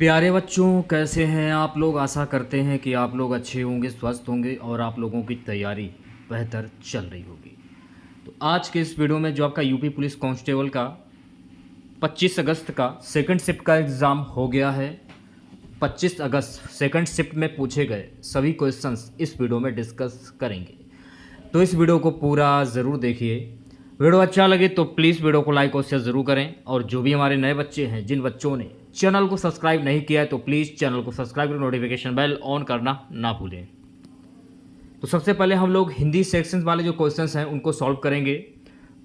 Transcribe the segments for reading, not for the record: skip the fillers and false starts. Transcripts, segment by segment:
प्यारे बच्चों, कैसे हैं आप लोग। आशा करते हैं कि आप लोग अच्छे होंगे, स्वस्थ होंगे और आप लोगों की तैयारी बेहतर चल रही होगी। तो आज के इस वीडियो में जो आपका यूपी पुलिस कांस्टेबल का 25 अगस्त का सेकंड शिफ्ट का एग्ज़ाम हो गया है। 25 अगस्त सेकंड शिफ्ट में पूछे गए सभी क्वेश्चंस इस वीडियो में डिस्कस करेंगे, तो इस वीडियो को पूरा ज़रूर देखिए। वीडियो अच्छा लगे तो प्लीज़ वीडियो को लाइक और शेयर ज़रूर करें, और जो भी हमारे नए बच्चे हैं, जिन बच्चों ने चैनल को सब्सक्राइब नहीं किया है तो प्लीज़ चैनल को सब्सक्राइब कर नोटिफिकेशन बेल ऑन करना ना भूलें। तो सबसे पहले हम लोग हिंदी सेक्शन वाले जो क्वेश्चंस हैं उनको सॉल्व करेंगे।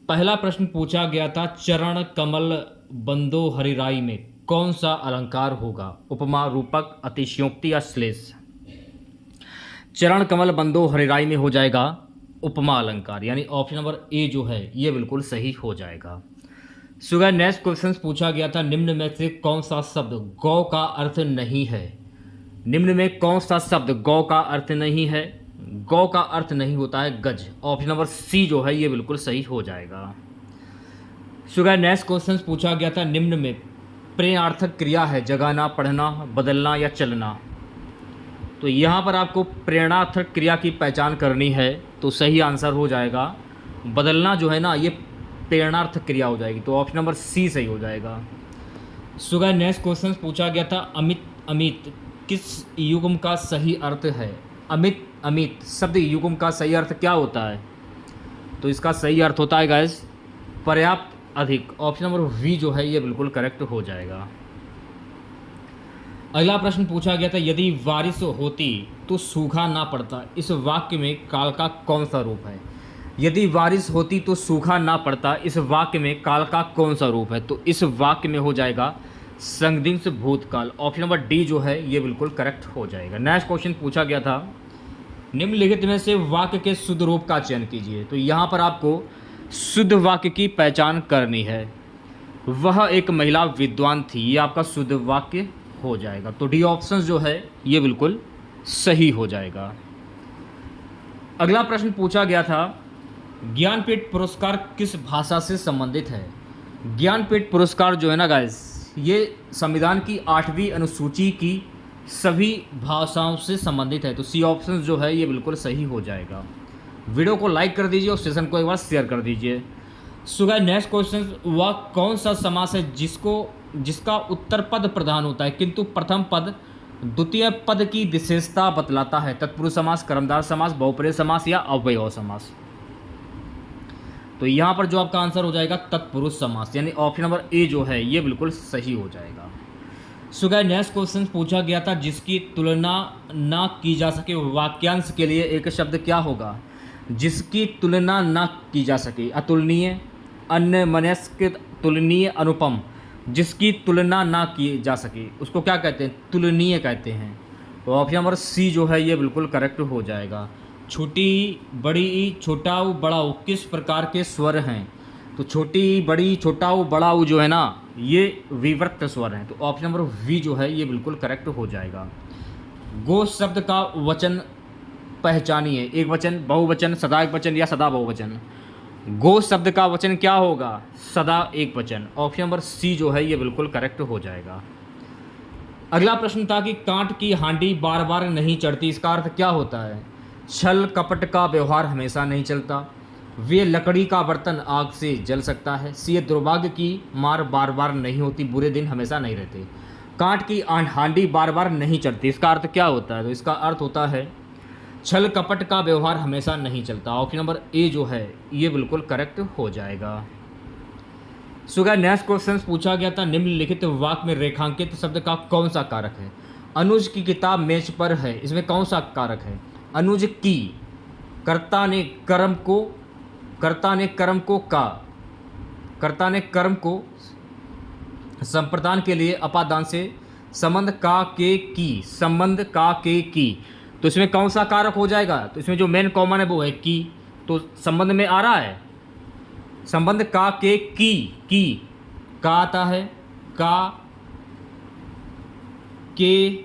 पहला प्रश्न पूछा गया था, चरण कमल बंदो हरिराई में कौन सा अलंकार होगा? उपमा, रूपक, अतिशयोक्ति या श्लेष? चरण कमल बंदो हरिराई में हो जाएगा उपमा अलंकार, यानी ऑप्शन नंबर ए जो है ये बिल्कुल सही हो जाएगा। सो गाइस, नेक्स्ट क्वेश्चन पूछा गया था, निम्न में से कौन सा शब्द गौ का अर्थ नहीं है? निम्न में कौन सा शब्द गौ का अर्थ नहीं है? गौ का अर्थ नहीं होता है गज। ऑप्शन नंबर सी जो है ये बिल्कुल सही हो जाएगा। सो गाइस, नेक्स्ट क्वेश्चन पूछा गया था, निम्न में प्रेरणार्थक क्रिया है जगाना, पढ़ना, बदलना या चलना? तो यहाँ पर आपको प्रेरणार्थक क्रिया की पहचान करनी है, तो सही आंसर हो जाएगा बदलना जो है ना, ये प्रेरणार्थक क्रिया हो जाएगी, तो ऑप्शन नंबर सी सही हो जाएगा। सो गाइस, नेक्स्ट क्वेश्चन पूछा गया था, अमित अमित किस युग्म का सही अर्थ है? अमित अमित शब्द युग्म का सही अर्थ क्या होता है? तो इसका सही अर्थ होता है गाइस पर्याप्त, अधिक। ऑप्शन नंबर वी जो है ये बिल्कुल करेक्ट हो जाएगा। अगला प्रश्न पूछा गया था, यदि बारिश होती तो सूखा ना पड़ता, इस वाक्य में काल का कौन सा रूप है? यदि बारिश होती तो सूखा ना पड़ता, इस वाक्य में काल का कौन सा रूप है? तो इस वाक्य में हो जाएगा संदिग्ध भूतकाल। ऑप्शन नंबर डी जो है ये बिल्कुल करेक्ट हो जाएगा। नेक्स्ट क्वेश्चन पूछा गया था, निम्नलिखित में से वाक्य के शुद्ध रूप का चयन कीजिए। तो यहाँ पर आपको शुद्ध वाक्य की पहचान करनी है। वह एक महिला विद्वान थी, ये आपका शुद्ध वाक्य हो जाएगा, तो डी ऑप्शन जो है ये बिल्कुल सही हो जाएगा। अगला प्रश्न पूछा गया था, ज्ञानपीठ पुरस्कार किस भाषा से संबंधित है? ज्ञानपीठ पुरस्कार जो है ना गाइस, ये संविधान की 8वीं अनुसूची की सभी भाषाओं से संबंधित है, तो सी ऑप्शन जो है ये बिल्कुल सही हो जाएगा। वीडियो को लाइक कर दीजिए और सेशन को एक बार शेयर कर दीजिए। सो गाइस, नेक्स्ट क्वेश्चन, वह कौन सा समास है जिसका उत्तर पद प्रधान होता है किंतु प्रथम पद द्वितीय पद की विशेषता बतलाता है? तत्पुरुष समास, कर्मधारय समास, बहुप्रेय समास या अव्ययभाव समास? तो यहाँ पर जो आपका आंसर हो जाएगा तत्पुरुष समास, यानी ऑप्शन नंबर ए जो है ये बिल्कुल सही हो जाएगा। सो गाइस, नेक्स्ट क्वेश्चन पूछा गया था, जिसकी तुलना ना की जा सके वाक्यांश के लिए एक शब्द क्या होगा? जिसकी तुलना ना की जा सके, अतुलनीय, अन्यमनस्क, तुलनीय, अनुपम। जिसकी तुलना ना की जा सके उसको क्या कहते हैं? तुलनीय कहते हैं, तो ऑप्शन नंबर सी जो है ये बिल्कुल करेक्ट हो जाएगा। छोटी, बड़ी, छोटा ऊ, बड़ा ऊ किस प्रकार के स्वर हैं? तो छोटी, बड़ी, छोटा ऊ, बड़ा ऊ जो है ना ये विवर्त स्वर हैं, तो ऑप्शन नंबर वी जो है ये बिल्कुल करेक्ट हो जाएगा। गो शब्द का वचन पहचानिए, एक वचन, बहुवचन, सदा एक वचन या सदा बहुवचन? गो शब्द का वचन क्या होगा? सदा एक वचन। ऑप्शन नंबर सी जो है ये बिल्कुल करेक्ट हो जाएगा। अगला प्रश्न था कि कांट की हांडी बार बार नहीं चढ़ती, इसका अर्थ क्या होता है? छल कपट का व्यवहार हमेशा नहीं चलता, वे लकड़ी का बर्तन आग से जल सकता है, सी दुर्भाग्य की मार बार बार नहीं होती, बुरे दिन हमेशा नहीं रहते। कांट की हांडी बार बार नहीं चढ़ती, इसका अर्थ क्या होता है? तो इसका अर्थ होता है छल कपट का व्यवहार हमेशा नहीं चलता। ऑप्शन नंबर ए जो है ये बिल्कुल करेक्ट हो जाएगा। सो गाइस, नेक्स्ट क्वेश्चन पूछा गया था, निम्नलिखित वाक्य में रेखांकित शब्द का कौन सा कारक है? अनुज की किताब मेज पर है, इसमें कौन सा कारक है? अनुज की, कर्ता ने कर्म को, कर्ता ने कर्म को संप्रदान के लिए अपादान से संबंध का के की, संबंध का के की, तो इसमें कौन सा कारक हो जाएगा? तो इसमें जो मेन कॉमन है वो है की, तो संबंध में आ रहा है संबंध का के की का आता है, का, के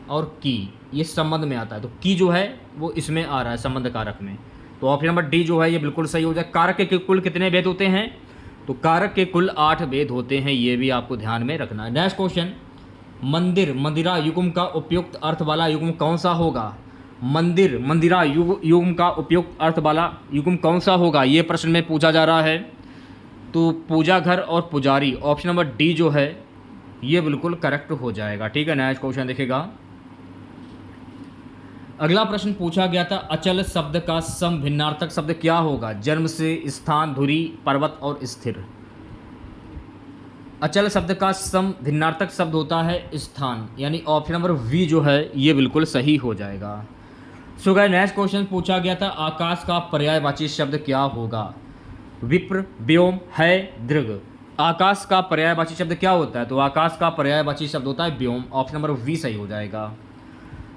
और की, ये संबंध में आता है, तो की जो है वो इसमें आ रहा है संबंध कारक में, तो ऑप्शन नंबर डी जो है ये बिल्कुल सही हो जाए। कारक के कुल कितने भेद होते हैं? तो कारक के कुल 8 भेद होते हैं, ये भी आपको ध्यान में रखना है। नेक्स्ट क्वेश्चन, मंदिर मंदिरा युग्म का उपयुक्त अर्थ वाला युग्म कौन सा होगा? मंदिर मंदिरा युग्म का उपयुक्त अर्थ वाला युग्म कौन सा होगा, ये प्रश्न में पूछा जा रहा है। तो पूजा घर और पुजारी, ऑप्शन नंबर डी जो है ये बिल्कुल करेक्ट हो जाएगा। ठीक है, नेक्स्ट क्वेश्चन देखेगा। अगला प्रश्न पूछा गया था, अचल शब्द का सम भिन्नार्थक शब्द क्या होगा? जन्म से, स्थान, धुरी, पर्वत और स्थिर। अचल शब्द का सम भिन्नार्थक शब्द होता है स्थान, यानी ऑप्शन नंबर वी जो है ये बिल्कुल सही हो जाएगा। सो गाइस नेक्स्ट क्वेश्चन पूछा गया था, आकाश का पर्यायवाची शब्द क्या होगा? विप्र, व्योम, है, दृग। आकाश का पर्यायवाची शब्द क्या होता है? तो आकाश का पर्यायवाची शब्द होता है व्योम, ऑप्शन नंबर वी सही हो जाएगा।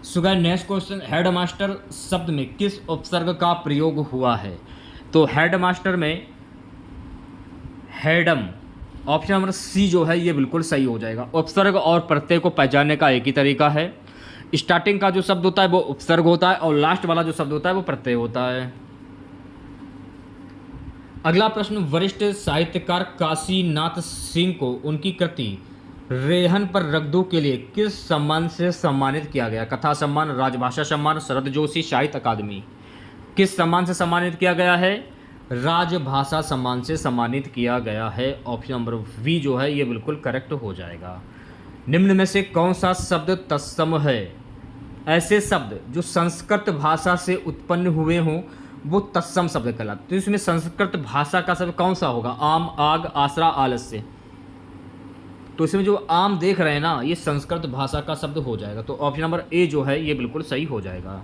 सो गाइस नेक्स्ट क्वेश्चन, हेडमास्टर शब्द में किस उपसर्ग का प्रयोग हुआ है? तो हेडमास्टर में हेडम, ऑप्शन नंबर सी जो है ये बिल्कुल सही हो जाएगा। उपसर्ग और प्रत्यय को पहचानने का एक ही तरीका है, स्टार्टिंग का जो शब्द होता है वो उपसर्ग होता है और लास्ट वाला जो शब्द होता है वो प्रत्यय होता है। अगला प्रश्न, वरिष्ठ साहित्यकार काशीनाथ सिंह को उनकी कृति रेहन पर रख दो के लिए किस सम्मान से सम्मानित किया गया? कथा सम्मान, राजभाषा सम्मान, शरद जोशी साहित्य अकादमी। किस सम्मान से सम्मानित किया गया है? राजभाषा सम्मान से सम्मानित किया गया है, ऑप्शन नंबर वी जो है ये बिल्कुल करेक्ट हो जाएगा। निम्न में से कौन सा शब्द तत्सम है? ऐसे शब्द जो संस्कृत भाषा से उत्पन्न हुए हों वो तत्सम शब्द कहलाते। तो इसमें संस्कृत भाषा का शब्द कौन सा होगा? आम, आग, आसरा, आलस्य। तो इसमें जो आम देख रहे हैं ना ये संस्कृत भाषा का शब्द हो जाएगा, तो ऑप्शन नंबर ए जो है ये बिल्कुल सही हो जाएगा।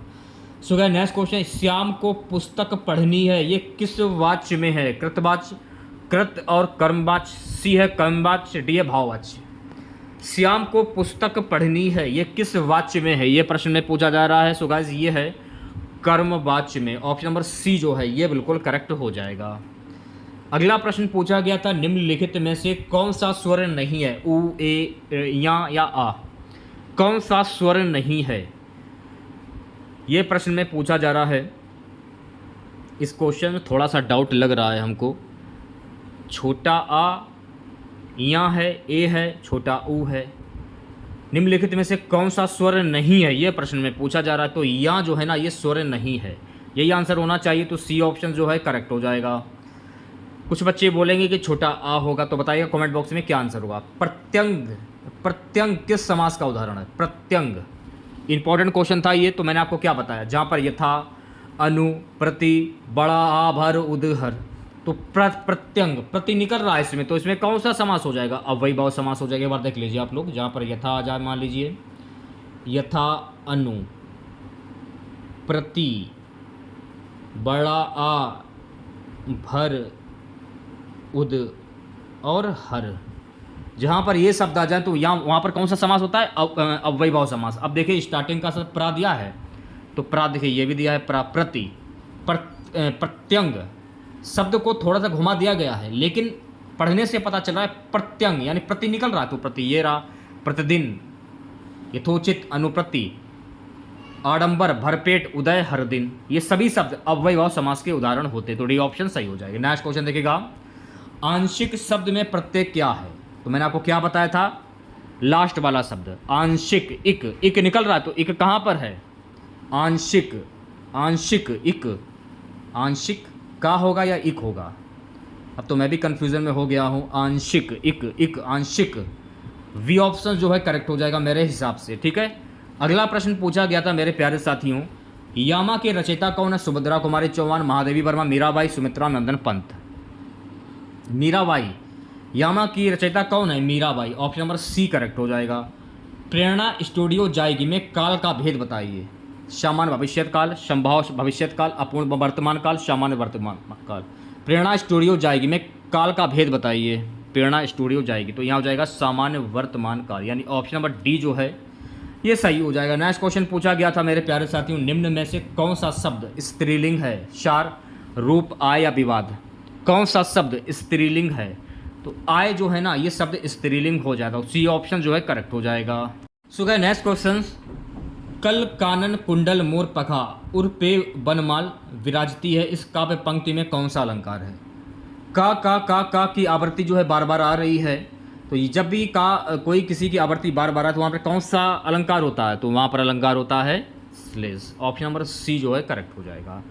सो गाइस नेक्स्ट क्वेश्चन, श्याम को पुस्तक पढ़नी है ये किस वाच्य में है? कृतवाच्य, कृत और कर्मवाच्य, सी है कर्मवाच्य, डी है भाववाच्य। श्याम को पुस्तक पढ़नी है ये किस वाच्य में है, ये प्रश्न में पूछा जा रहा है। सो गाइस ये है कर्मवाच्य में, ऑप्शन नंबर सी जो है ये बिल्कुल करेक्ट हो जाएगा। अगला प्रश्न पूछा गया था, निम्नलिखित में से कौन सा स्वर नहीं है? उ, ए, या आ। कौन सा स्वर नहीं है ये प्रश्न में पूछा जा रहा है। इस क्वेश्चन में थोड़ा सा डाउट लग रहा है हमको। छोटा आ या है, ए है, छोटा ऊ है। निम्नलिखित में से कौन सा स्वर नहीं है ये प्रश्न में पूछा जा रहा है। तो या जो है ना ये स्वर नहीं है, यही आंसर होना चाहिए। तो सी ऑप्शन जो है करेक्ट हो जाएगा। कुछ बच्चे बोलेंगे कि छोटा आ होगा, तो बताइएगा कमेंट बॉक्स में क्या आंसर होगा। प्रत्यंग, प्रत्यंग किस समास का उदाहरण है? प्रत्यंग इंपॉर्टेंट क्वेश्चन था ये, तो मैंने आपको क्या बताया, जहाँ पर यथा, अनु, प्रति, बड़ा, आ, भर, उदहर। तो प्रत्यंग, प्रति निकल रहा है इसमें, तो इसमें कौन सा समास हो जाएगा? अव्ययी भाव समास हो जाएगा। एक बार देख लीजिए आप लोग, जहाँ पर यथा आ जाए, मान लीजिए यथा, अनु, प्रति, बड़ा आ, भर, उद और हर। जहाँ पर ये शब्द आ जाए तो यहाँ वहाँ पर कौन सा समास होता है? अव्ययी भाव समास। अब देखिए स्टार्टिंग का शब्द प्रा दिया है, तो प्रा देखिए ये भी दिया है प्रा, प्रति, प्रत्यंग शब्द को थोड़ा सा घुमा दिया गया है, लेकिन पढ़ने से पता चल रहा है प्रत्यंग यानी प्रति निकल रहा है। तो प्रति ये रहा, प्रतिदिन, यथोचित, अनुप्रति, आडंबर, भरपेट, उदय, हर दिन, ये सभी शब्द अव्ययी भाव समास के उदाहरण होते। तो डी ऑप्शन सही हो जाएगा। नेक्स्ट क्वेश्चन देखिएगा, आंशिक शब्द में प्रत्यय क्या है? तो मैंने आपको क्या बताया था, लास्ट वाला शब्द आंशिक। इक, इक निकल रहा है, तो इक कहाँ पर है? आंशिक, आंशिक, इक, आंशिक का होगा या इक होगा? अब तो मैं भी कंफ्यूजन में हो गया हूँ। आंशिक, इक, इक, आंशिक, वी ऑप्शन जो है करेक्ट हो जाएगा मेरे हिसाब से। ठीक है, अगला प्रश्न पूछा गया था मेरे प्यारे साथियों, यामा के रचयिता कौन है? सुभद्रा कुमारी चौहान, महादेवी वर्मा, मीराबाई, सुमित्रा नंदन पंत। मीराबाई, यामा की रचयिता कौन है? Mirabai, option number C correct हो जाएगा। प्रेरणा स्टूडियो जाएगी में काल का भेद बताइए। सामान्य भविष्यत काल, संभाव भविष्यत काल, अपूर्ण वर्तमान काल, सामान्य वर्तमान काल। प्रेरणा स्टूडियो जाएगी में काल का भेद बताइए। प्रेरणा स्टूडियो जाएगी, तो यहाँ हो जाएगा सामान्य वर्तमान काल, यानी ऑप्शन नंबर डी जो है ये सही हो जाएगा। नेक्स्ट क्वेश्चन पूछा गया था मेरे प्यारे साथियों, निम्न में से कौन सा शब्द स्त्रीलिंग है? सार, रूप, आय या विवाद। कौन सा शब्द स्त्रीलिंग है? तो आय जो है ना ये शब्द स्त्रीलिंग हो जाएगा, सी ऑप्शन जो है करेक्ट हो जाएगा। सो गाइस नेक्स्ट क्वेश्चन, कल कानन कुंडल मोर पखा उर्पे बनमाल विराजती है, इस काव्य पंक्ति में कौन सा अलंकार है? का की आवृत्ति जो है बार बार आ रही है, तो ये जब भी कोई किसी की आवर्ती बार बार है तो वहाँ पर कौन सा अलंकार होता है, तो वहाँ पर अलंकार होता है स्लेश। ऑप्शन नंबर सी जो है करेक्ट हो जाएगा।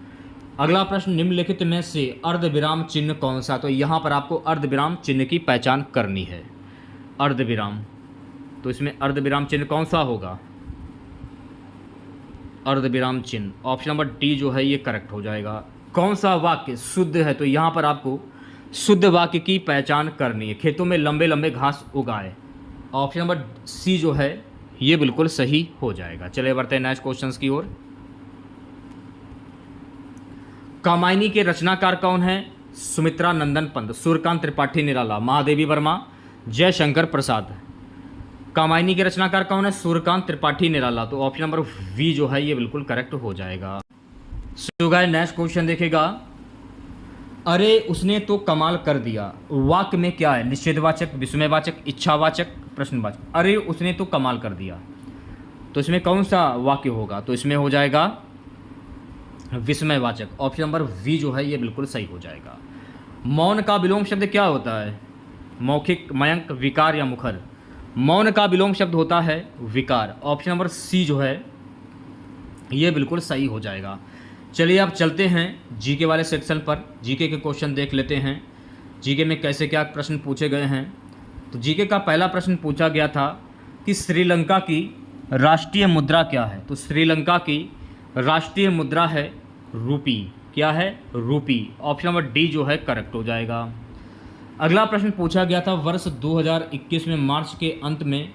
अगला प्रश्न, निम्नलिखित में से अर्धविराम चिन्ह कौन सा, तो यहाँ पर आपको अर्धविराम चिन्ह की पहचान करनी है। अर्धविराम, तो इसमें अर्धविराम चिन्ह कौन सा होगा, अर्धविराम चिन्ह ऑप्शन नंबर डी जो है ये करेक्ट हो जाएगा। कौन सा वाक्य शुद्ध है, तो यहाँ पर आपको शुद्ध वाक्य की पहचान करनी है। खेतों में लंबे लंबे घास उगाए, ऑप्शन नंबर सी जो है ये बिल्कुल सही हो जाएगा। चलिए बढ़ते हैं नेक्स्ट क्वेश्चंस की ओर। कामायनी के रचनाकार कौन है, सुमित्रा नंदन पंत, सूर्यकांत त्रिपाठी निराला, महादेवी वर्मा, जयशंकर प्रसाद। कामायनी के रचनाकार कौन है, सूर्यकांत त्रिपाठी निराला, तो ऑप्शन नंबर वी जो है ये बिल्कुल करेक्ट हो जाएगा। सो गाइस नेक्स्ट क्वेश्चन देखेगा, अरे उसने तो कमाल कर दिया वाक्य में क्या है, निषेधवाचक, विस्मयवाचक, इच्छावाचक, प्रश्नवाचक। अरे उसने तो कमाल कर दिया, तो इसमें कौन सा वाक्य होगा, तो इसमें हो जाएगा विस्मयवाचक। ऑप्शन नंबर वी जो है ये बिल्कुल सही हो जाएगा। मौन का विलोम शब्द क्या होता है, मौखिक, मयंक, विकार या मुखर। मौन का विलोम शब्द होता है विकार। ऑप्शन नंबर सी जो है ये बिल्कुल सही हो जाएगा। चलिए अब चलते हैं जीके वाले सेक्शन पर, जीके के क्वेश्चन देख लेते हैं। जीके में कैसे क्या प्रश्न पूछे गए हैं। तो जीके का पहला प्रश्न पूछा गया था कि श्रीलंका की राष्ट्रीय मुद्रा क्या है, तो श्रीलंका की राष्ट्रीय मुद्रा है रूपी। क्या है, रूपी। ऑप्शन नंबर डी जो है करेक्ट हो जाएगा। अगला प्रश्न पूछा गया था, वर्ष 2021 में मार्च के अंत में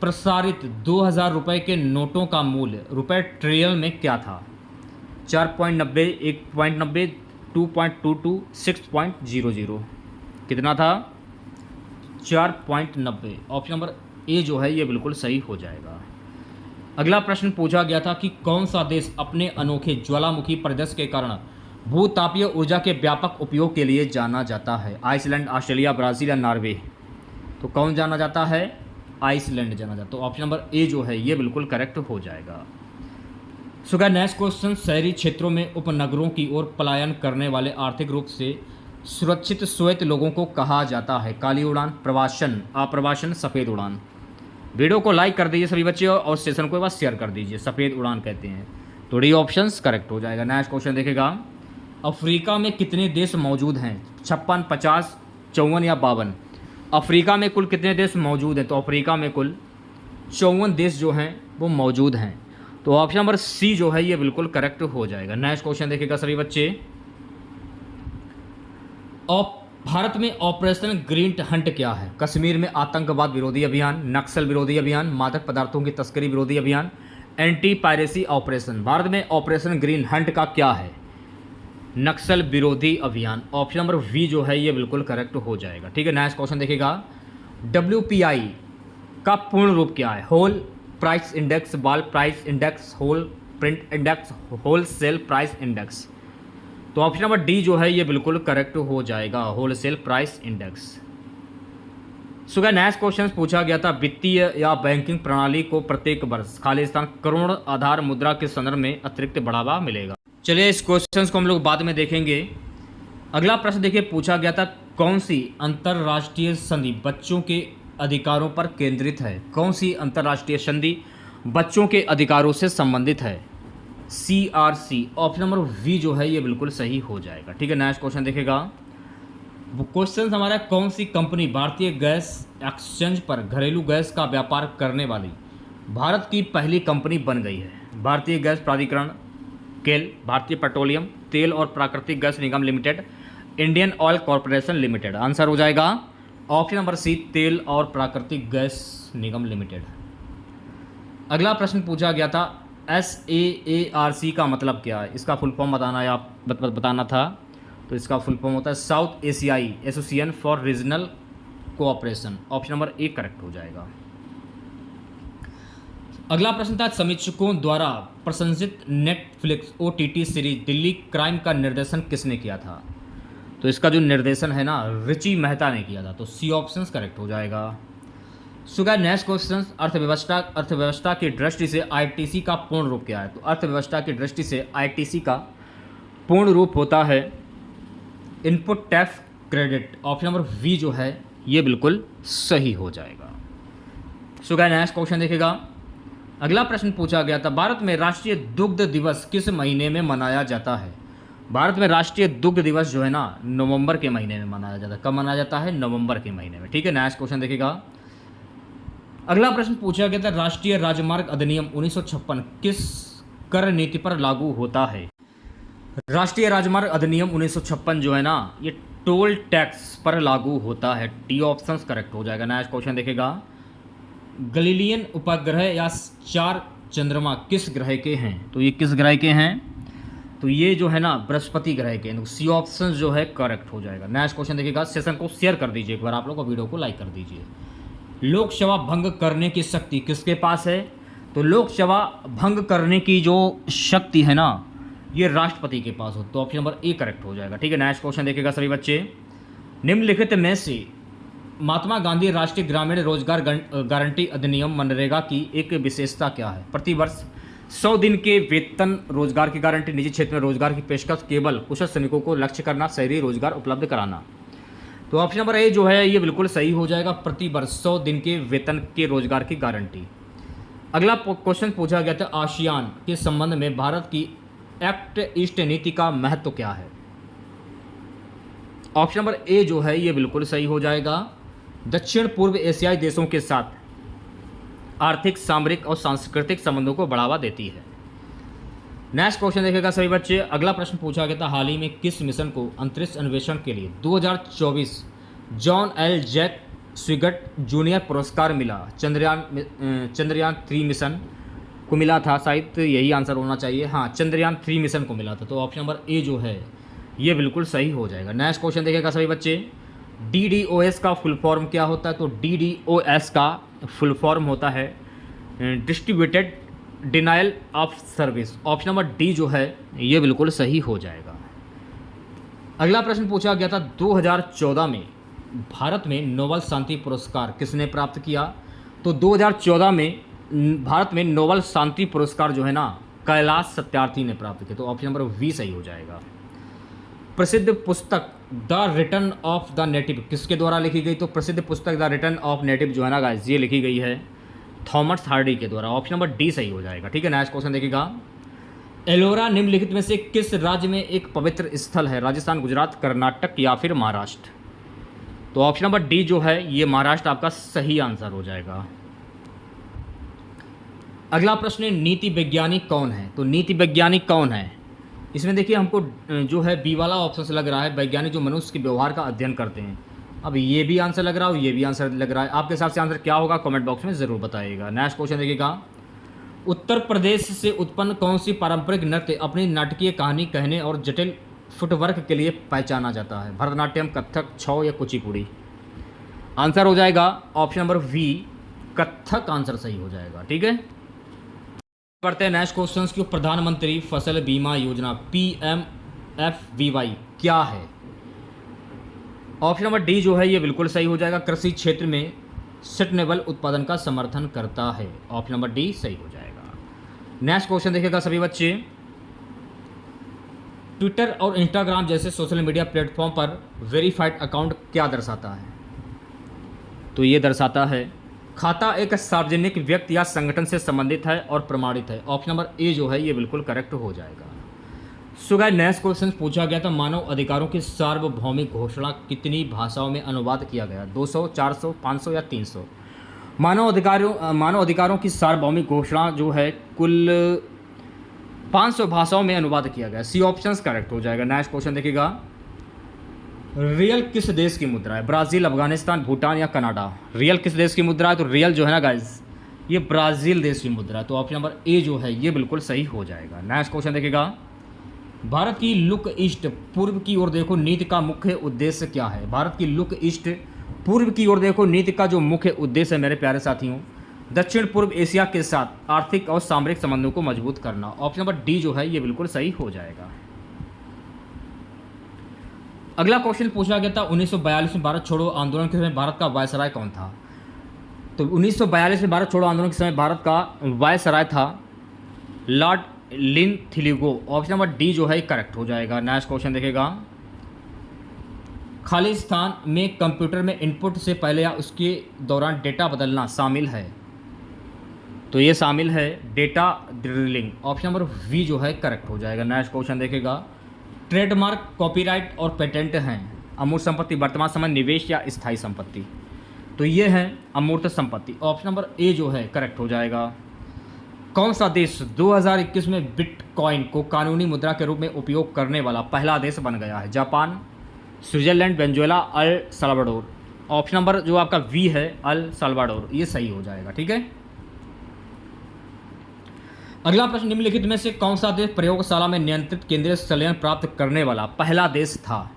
प्रसारित 2000 रुपये के नोटों का मूल्य रुपए ट्रिलियन में क्या था। 4.90, 1.90, 2.22, 6.00, कितना था, 4.90। ऑप्शन नंबर ए जो है ये बिल्कुल सही हो जाएगा। अगला प्रश्न पूछा गया था कि कौन सा देश अपने अनोखे ज्वालामुखी परिदृश्य के कारण भूतापीय ऊर्जा के व्यापक उपयोग के लिए जाना जाता है। आइसलैंड, ऑस्ट्रेलिया, ब्राज़ील या नॉर्वे। तो कौन जाना जाता है, आइसलैंड जाना जाता है। तो ऑप्शन नंबर ए जो है ये बिल्कुल करेक्ट हो जाएगा। सो गाइस नेक्स्ट क्वेश्चन, शहरी क्षेत्रों में उपनगरों की ओर पलायन करने वाले आर्थिक रूप से सुरक्षित श्वेत लोगों को कहा जाता है। काली उड़ान, प्रवासन, अप्रवासन, सफ़ेद उड़ान। वीडियो को लाइक कर दीजिए सभी बच्चे और सेशन को एक बार शेयर कर दीजिए। सफ़ेद उड़ान कहते हैं, तो डी ऑप्शंस करेक्ट हो जाएगा। नेक्स्ट क्वेश्चन देखेगा, अफ्रीका में कितने देश मौजूद हैं, 56, 50, 54 या 52। अफ्रीका में कुल कितने देश मौजूद हैं, तो अफ्रीका में कुल 54 देश जो हैं वो मौजूद हैं। तो ऑप्शन नंबर सी जो है ये बिल्कुल करेक्ट हो जाएगा। नेक्स्ट क्वेश्चन देखेगा सभी बच्चे, भारत में ऑपरेशन ग्रीन हंट क्या है। कश्मीर में आतंकवाद विरोधी अभियान, नक्सल विरोधी अभियान, मादक पदार्थों की तस्करी विरोधी अभियान, एंटी पायरेसी ऑपरेशन। भारत में ऑपरेशन ग्रीन हंट का क्या है, नक्सल विरोधी अभियान। ऑप्शन नंबर वी जो है ये बिल्कुल करेक्ट हो जाएगा। ठीक है, नेक्स्ट क्वेश्चन देखेगा, WPI का पूर्ण रूप क्या है। Whole price index, ball price index, whole print index, wholesale price index. तो ऑप्शन नंबर डी जो है ये बिल्कुल करेक्ट हो जाएगा, wholesale price index. So guys next question पूछा गया था, वित्तीय या बैंकिंग प्रणाली को प्रत्येक वर्ष खाली स्थान करोड़ आधार मुद्रा के संदर्भ में अतिरिक्त बढ़ावा मिलेगा। चलिए इस क्वेश्चन को हम लोग बाद में देखेंगे। अगला प्रश्न देखिए, पूछा गया था कौन सी अंतर्राष्ट्रीय संधि बच्चों के अधिकारों पर केंद्रित है। कौन सी अंतर्राष्ट्रीय संधि बच्चों के अधिकारों से संबंधित है, CRC। ऑप्शन नंबर वी जो है ये बिल्कुल सही हो जाएगा। ठीक है, नेक्स्ट क्वेश्चन देखेगा, क्वेश्चन हमारा, कौन सी कंपनी भारतीय गैस एक्सचेंज पर घरेलू गैस का व्यापार करने वाली भारत की पहली कंपनी बन गई है। भारतीय गैस प्राधिकरण, केल, भारतीय पेट्रोलियम, तेल और प्राकृतिक गैस निगम limited, Indian Oil Corporation limited. Answer हो जाएगा ऑप्शन नंबर सी, तेल और प्राकृतिक गैस निगम लिमिटेड। अगला प्रश्न पूछा गया था, SAARC का मतलब क्या है। इसका फुल फॉर्म बताना था। तो इसका फुल फॉर्म होता है साउथ एशियाई association for regional cooperation. Option number A correct हो जाएगा। अगला प्रश्न था, समीक्षकों द्वारा प्रशंसित Netflix OTT series Delhi crime का निर्देशन किसने किया था। तो इसका जो निर्देशन है ना, रिची मेहता ने किया था। तो सी ऑप्शन करेक्ट हो जाएगा। सो गाइस नेक्स्ट क्वेश्चन, अर्थव्यवस्था की दृष्टि से ITC का पूर्ण रूप क्या है। तो अर्थव्यवस्था की दृष्टि से ITC का पूर्ण रूप होता है input tax credit. Option number B जो है ये बिल्कुल सही हो जाएगा। सो गाइस नेक्स्ट क्वेश्चन देखिएगा। अगला प्रश्न पूछा गया था, भारत में राष्ट्रीय दुग्ध दिवस किस महीने में मनाया जाता है? भारत में राष्ट्रीय दुग्ध दिवस जो है ना नवंबर के महीने में मनाया जाता है। कब मनाया जाता है? नवंबर के महीने में। ठीक है, नेक्स्ट क्वेश्चन देखिएगा। अगला प्रश्न पूछा गया था, राष्ट्रीय राजमार्ग अधिनियम 1956 किस कर नीति पर लागू होता है? राष्ट्रीय राजमार्ग अधिनियम 1956 जो है ना ये टोल टैक्स पर लागू होता है। डी ऑप्शन करेक्ट हो जाएगा। नेक्स्ट क्वेश्चन देखेगा, गलीलियन उपग्रह या 4 चंद्रमा किस ग्रह के हैं? तो ये किस ग्रह के हैं? तो ये जो है ना बृहस्पति ग्रह के हैं। तो सी ऑप्शन जो है करेक्ट हो जाएगा। नेक्स्ट क्वेश्चन देखिएगा। सेशन को शेयर कर दीजिए एक बार आप लोग और वीडियो को लाइक कर दीजिए। लोकसभा भंग करने की शक्ति किसके पास है? तो लोकसभा भंग करने की जो शक्ति है ना ये राष्ट्रपति के पास हो। तो ऑप्शन नंबर ए करेक्ट हो जाएगा। ठीक है, नेक्स्ट क्वेश्चन देखिएगा सभी बच्चे। निम्नलिखित में से महात्मा गांधी राष्ट्रीय ग्रामीण रोजगार गारंटी अधिनियम मनरेगा की एक विशेषता क्या है? प्रतिवर्ष 100 दिन के वेतन रोजगार की गारंटी, निजी क्षेत्र में रोजगार की पेशकश, केवल कुशल श्रमिकों को लक्ष्य करना, शहरी रोजगार उपलब्ध कराना। तो ऑप्शन नंबर ए जो है ये बिल्कुल सही हो जाएगा। प्रतिवर्ष 100 दिन के वेतन के रोजगार की गारंटी। अगला क्वेश्चन पूछा गया था, आसियान के संबंध में भारत की एक्ट ईस्ट नीति का महत्व क्या है? ऑप्शन नंबर ए जो है ये बिल्कुल सही हो जाएगा। दक्षिण पूर्व एशियाई देशों के साथ आर्थिक, सामरिक और सांस्कृतिक संबंधों को बढ़ावा देती है। नेक्स्ट क्वेश्चन देखेगा सभी बच्चे। अगला प्रश्न पूछा गया था, हाल ही में किस मिशन को अंतरिक्ष अन्वेषण के लिए 2024 जॉन एल जैक स्विगट जूनियर पुरस्कार मिला? चंद्रयान 3 मिशन को मिला था, शायद यही आंसर होना चाहिए। हाँ, चंद्रयान 3 मिशन को मिला था। तो ऑप्शन नंबर ए जो है ये बिल्कुल सही हो जाएगा। नेक्स्ट क्वेश्चन देखेगा सभी बच्चे। DDoS का फुल फॉर्म क्या होता है? तो DDoS का फुल फॉर्म होता है distributed denial of service. Option number D जो है ये बिल्कुल सही हो जाएगा। अगला प्रश्न पूछा गया था, 2014 में भारत में नोबेल शांति पुरस्कार किसने प्राप्त किया? तो 2014 में भारत में नोबेल शांति पुरस्कार जो है ना कैलाश सत्यार्थी ने प्राप्त किया। तो ऑप्शन नंबर बी सही हो जाएगा। प्रसिद्ध पुस्तक the return of the native किसके द्वारा लिखी गई? तो प्रसिद्ध पुस्तक द रिटर्न ऑफ नेटिव जो है ना गाइस ये लिखी गई है थॉमस हार्डी के द्वारा। ऑप्शन नंबर डी सही हो जाएगा। ठीक है, नेक्स्ट क्वेश्चन देखिएगा। एलोरा निम्नलिखित में से किस राज्य में एक पवित्र स्थल है? राजस्थान, गुजरात, कर्नाटक या फिर महाराष्ट्र? तो ऑप्शन नंबर डी जो है ये महाराष्ट्र आपका सही आंसर हो जाएगा। अगला प्रश्न है, नीति वैज्ञानिक कौन है? तो नीति वैज्ञानिक कौन है? इसमें देखिए हमको जो है बी वाला ऑप्शन से लग रहा है, वैज्ञानिक जो मनुष्य के व्यवहार का अध्ययन करते हैं। अब ये भी आंसर लग रहा है और ये भी आंसर लग रहा है। आपके हिसाब से आंसर क्या होगा कमेंट बॉक्स में ज़रूर बताइएगा। नेक्स्ट क्वेश्चन देखिएगा। उत्तर प्रदेश से उत्पन्न कौन सी पारंपरिक नृत्य अपनी नाटकीय कहानी कहने और जटिल फुटवर्क के लिए पहचाना जाता है? भरतनाट्यम, कथक, छौ या कुचिपुड़ी? आंसर हो जाएगा option number B Kathak answer सही हो जाएगा। ठीक है, करते हैं नेक्स्ट क्वेश्चन की। प्रधानमंत्री फसल बीमा योजना PMFBY क्या है? ऑप्शन नंबर डी जो है ये बिल्कुल सही हो जाएगा। कृषि क्षेत्र में सस्टेनेबल उत्पादन का समर्थन करता है। ऑप्शन नंबर डी सही हो जाएगा। नेक्स्ट क्वेश्चन देखिएगा सभी बच्चे। ट्विटर और इंस्टाग्राम जैसे सोशल मीडिया प्लेटफॉर्म पर वेरीफाइड अकाउंट क्या दर्शाता है? तो ये दर्शाता है खाता एक सार्वजनिक व्यक्ति या संगठन से संबंधित है और प्रमाणित है। ऑप्शन नंबर ए जो है ये बिल्कुल करेक्ट हो जाएगा। सो गाइस नेक्स्ट क्वेश्चन पूछा गया था, मानव अधिकारों की सार्वभौमिक घोषणा कितनी भाषाओं में अनुवाद किया गया? 200, 400, 500 या 300? मानव अधिकारों की सार्वभौमिक घोषणा जो है कुल 500 भाषाओं में अनुवाद किया गया। सी ऑप्शन करेक्ट हो जाएगा। नेक्स्ट क्वेश्चन देखिएगा। रियल किस देश की मुद्रा है? ब्राज़ील, अफगानिस्तान, भूटान या कनाडा? रियल किस देश की मुद्रा है? तो रियल जो है ना गाइस ये ब्राज़ील देश की मुद्रा है। तो ऑप्शन नंबर ए जो है ये बिल्कुल सही हो जाएगा। नेक्स्ट क्वेश्चन देखिएगा। भारत की लुक ईस्ट पूर्व की ओर देखो नीति का मुख्य उद्देश्य क्या है? भारत की लुक ईस्ट पूर्व की ओर देखो नीति का जो मुख्य उद्देश्य है मेरे प्यारे साथियों, दक्षिण पूर्व एशिया के साथ आर्थिक और सामरिक संबंधों को मजबूत करना। ऑप्शन नंबर डी जो है ये बिल्कुल सही हो जाएगा। अगला क्वेश्चन पूछा गया था, 1942 में भारत छोड़ो आंदोलन के समय भारत का वायसराय कौन था? तो 1942 में भारत छोड़ो आंदोलन के समय भारत का वायसराय था लॉर्ड लिनथिलिगो। ऑप्शन नंबर डी जो है करेक्ट हो जाएगा। नेक्स्ट क्वेश्चन देखेगा। खाली स्थान में कंप्यूटर में इनपुट से पहले या उसके दौरान डेटा बदलना शामिल है। तो ये शामिल है data drilling. Option number B जो है करेक्ट हो जाएगा। नेक्स्ट क्वेश्चन देखेगा, ट्रेडमार्क, कॉपीराइट और पेटेंट हैं अमूर्त संपत्ति, वर्तमान समय, निवेश या स्थायी संपत्ति। तो ये है अमूर्त संपत्ति। ऑप्शन नंबर ए जो है करेक्ट हो जाएगा। कौन सा देश 2021 में बिटकॉइन को कानूनी मुद्रा के रूप में उपयोग करने वाला पहला देश बन गया है? Japan, Switzerland, Venezuela, El Salvador. Option number जो आपका वी है अल साल्वाडोर, ये सही हो जाएगा। ठीक है। अगला प्रश्न, निम्नलिखित में से कौन सा देश प्रयोगशाला में नियंत्रित केंद्रीय संलयन प्राप्त करने वाला पहला देश था?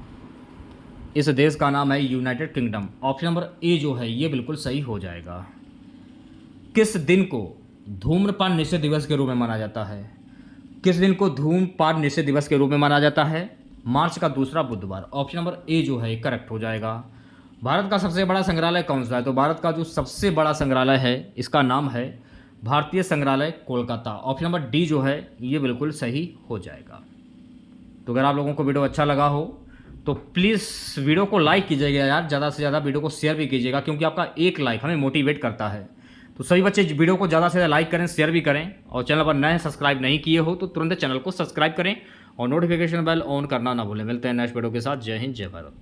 इस देश का नाम है United kingdom. Option number A जो है ये बिल्कुल सही हो जाएगा। किस दिन को धूम्रपान निषेध दिवस के रूप में माना जाता है? किस दिन को धूम्रपान निषेध दिवस के रूप में माना जाता है? मार्च का दूसरा बुधवार। ऑप्शन नंबर ए जो है करेक्ट हो जाएगा। भारत का सबसे बड़ा संग्रहालय कौन सा है? तो भारत का जो सबसे बड़ा संग्रहालय है इसका नाम है भारतीय संग्रहालय कोलकाता। ऑप्शन नंबर डी जो है ये बिल्कुल सही हो जाएगा। तो अगर आप लोगों को वीडियो अच्छा लगा हो तो प्लीज़ वीडियो को लाइक कीजिएगा यार, ज़्यादा से ज़्यादा वीडियो को शेयर भी कीजिएगा, क्योंकि आपका एक लाइक हमें मोटिवेट करता है। तो सभी बच्चे वीडियो को ज़्यादा से ज़्यादा लाइक करें, शेयर भी करें, और चैनल पर नए सब्सक्राइब नहीं किए हो तो तुरंत चैनल को सब्सक्राइब करें और नोटिफिकेशन बेल ऑन करना ना भूलें। मिलते हैं नेक्स्ट वीडियो के साथ। जय हिंद, जय भारत।